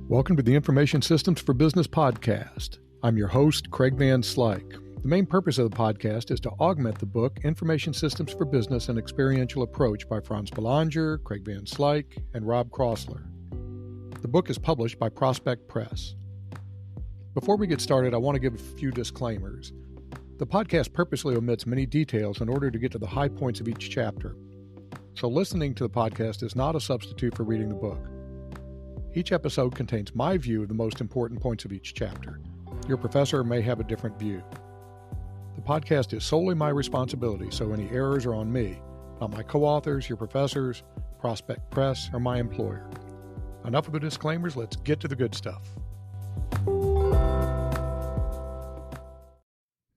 Welcome to the Information Systems for Business podcast. I'm your host, Craig Van Slyke. The main purpose of the podcast is to augment the book Information Systems for Business: An Experiential Approach by Franz Belanger, Craig Van Slyke, and Rob Crossler. The book is published by Prospect Press. Before we get started, I want to give a few disclaimers. The podcast purposely omits many details in order to get to the high points of each chapter. So listening to the podcast is not a substitute for reading the book. Each episode contains my view of the most important points of each chapter. Your professor may have a different view. The podcast is solely my responsibility, so any errors are on me, not my co-authors, your professors, Prospect Press, or my employer. Enough of the disclaimers, let's get to the good stuff.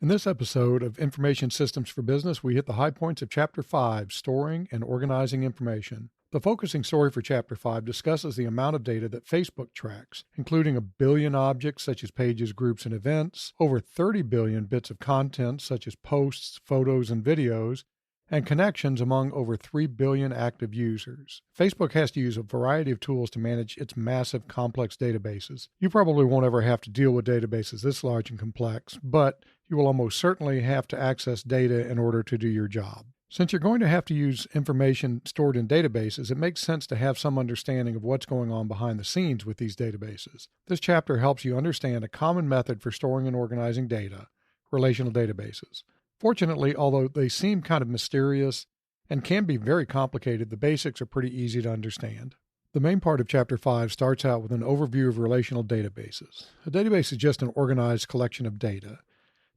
In this episode of Information Systems for Business, we hit the high points of Chapter 5, Storing and Organizing Information. The focusing story for Chapter 5 discusses the amount of data that Facebook tracks, including 1 billion objects such as pages, groups, and events, over 30 billion bits of content such as posts, photos, and videos, and connections among over 3 billion active users. Facebook has to use a variety of tools to manage its massive, complex databases. You probably won't ever have to deal with databases this large and complex, but you will almost certainly have to access data in order to do your job. Since you're going to have to use information stored in databases, it makes sense to have some understanding of what's going on behind the scenes with these databases. This chapter helps you understand a common method for storing and organizing data, relational databases. Fortunately, although they seem kind of mysterious and can be very complicated, the basics are pretty easy to understand. The main part of Chapter 5 starts out with an overview of relational databases. A database is just an organized collection of data.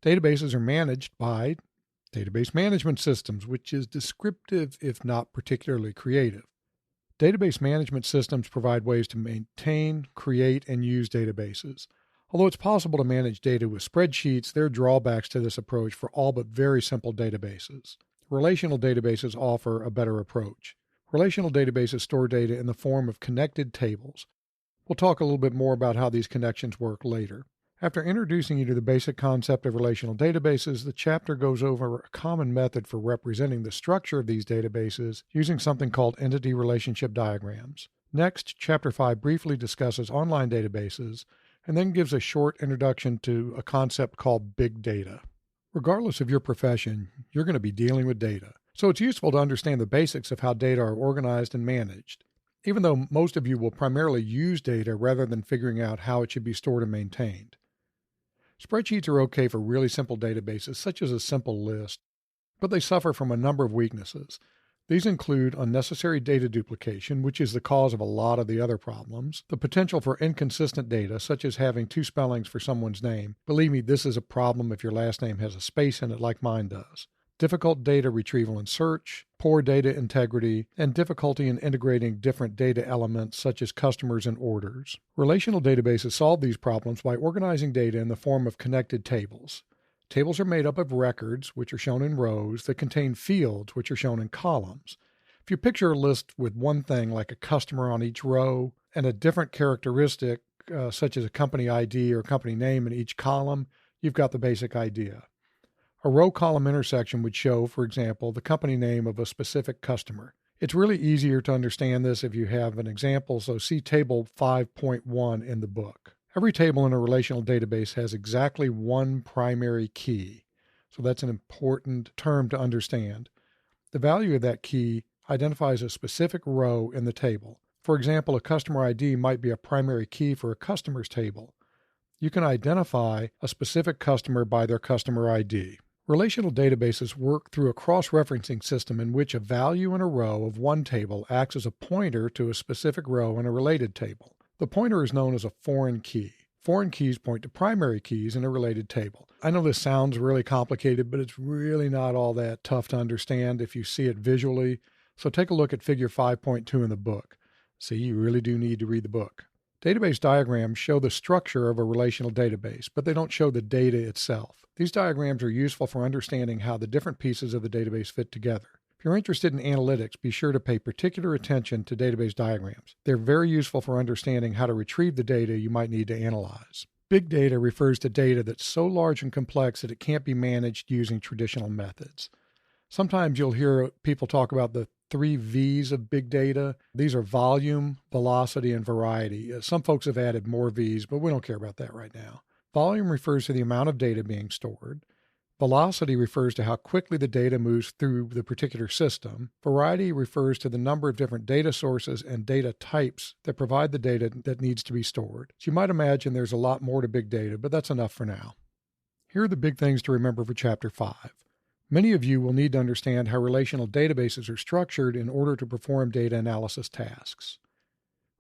Databases are managed by database management systems, which is descriptive if not particularly creative. Database management systems provide ways to maintain, create, and use databases. Although it's possible to manage data with spreadsheets, there are drawbacks to this approach for all but very simple databases. Relational databases offer a better approach. Relational databases store data in the form of connected tables. We'll talk a little bit more about how these connections work later. After introducing you to the basic concept of relational databases, the chapter goes over a common method for representing the structure of these databases using something called entity relationship diagrams. Next, Chapter 5 briefly discusses online databases and then gives a short introduction to a concept called big data. Regardless of your profession, you're going to be dealing with data, so it's useful to understand the basics of how data are organized and managed, even though most of you will primarily use data rather than figuring out how it should be stored and maintained. Spreadsheets are okay for really simple databases, such as a simple list, but they suffer from a number of weaknesses. These include unnecessary data duplication, which is the cause of a lot of the other problems, the potential for inconsistent data, such as having 2 spellings for someone's name. Believe me, this is a problem if your last name has a space in it like mine does. Difficult data retrieval and search, poor data integrity, and difficulty in integrating different data elements such as customers and orders. Relational databases solve these problems by organizing data in the form of connected tables. Tables are made up of records, which are shown in rows, that contain fields, which are shown in columns. If you picture a list with one thing like a customer on each row and a different characteristic such as a company ID or company name in each column, you've got the basic idea. A row-column intersection would show, for example, the company name of a specific customer. It's really easier to understand this if you have an example, so see Table 5.1 in the book. Every table in a relational database has exactly one primary key, so that's an important term to understand. The value of that key identifies a specific row in the table. For example, a customer ID might be a primary key for a customer's table. You can identify a specific customer by their customer ID. Relational databases work through a cross-referencing system in which a value in a row of one table acts as a pointer to a specific row in a related table. The pointer is known as a foreign key. Foreign keys point to primary keys in a related table. I know this sounds really complicated, but it's really not all that tough to understand if you see it visually. So take a look at Figure 5.2 in the book. See, you really do need to read the book. Database diagrams show the structure of a relational database, but they don't show the data itself. These diagrams are useful for understanding how the different pieces of the database fit together. If you're interested in analytics, be sure to pay particular attention to database diagrams. They're very useful for understanding how to retrieve the data you might need to analyze. Big data refers to data that's so large and complex that it can't be managed using traditional methods. Sometimes you'll hear people talk about the three V's of big data. These are volume, velocity, and variety. Some folks have added more V's, but we don't care about that right now. Volume refers to the amount of data being stored. Velocity refers to how quickly the data moves through the particular system. Variety refers to the number of different data sources and data types that provide the data that needs to be stored. So you might imagine there's a lot more to big data, but that's enough for now. Here are the big things to remember for Chapter 5. Many of you will need to understand how relational databases are structured in order to perform data analysis tasks.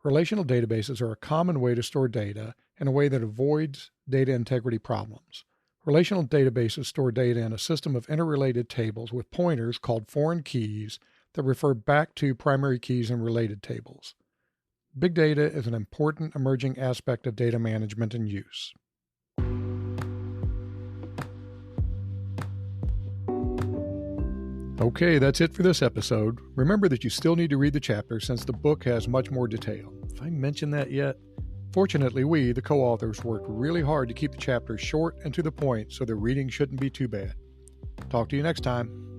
Relational databases are a common way to store data in a way that avoids data integrity problems. Relational databases store data in a system of interrelated tables with pointers called foreign keys that refer back to primary keys in related tables. Big data is an important emerging aspect of data management and use. Okay, that's it for this episode. Remember that you still need to read the chapter since the book has much more detail. Have I mentioned that yet? Fortunately, we, the co-authors, worked really hard to keep the chapters short and to the point, so the reading shouldn't be too bad. Talk to you next time.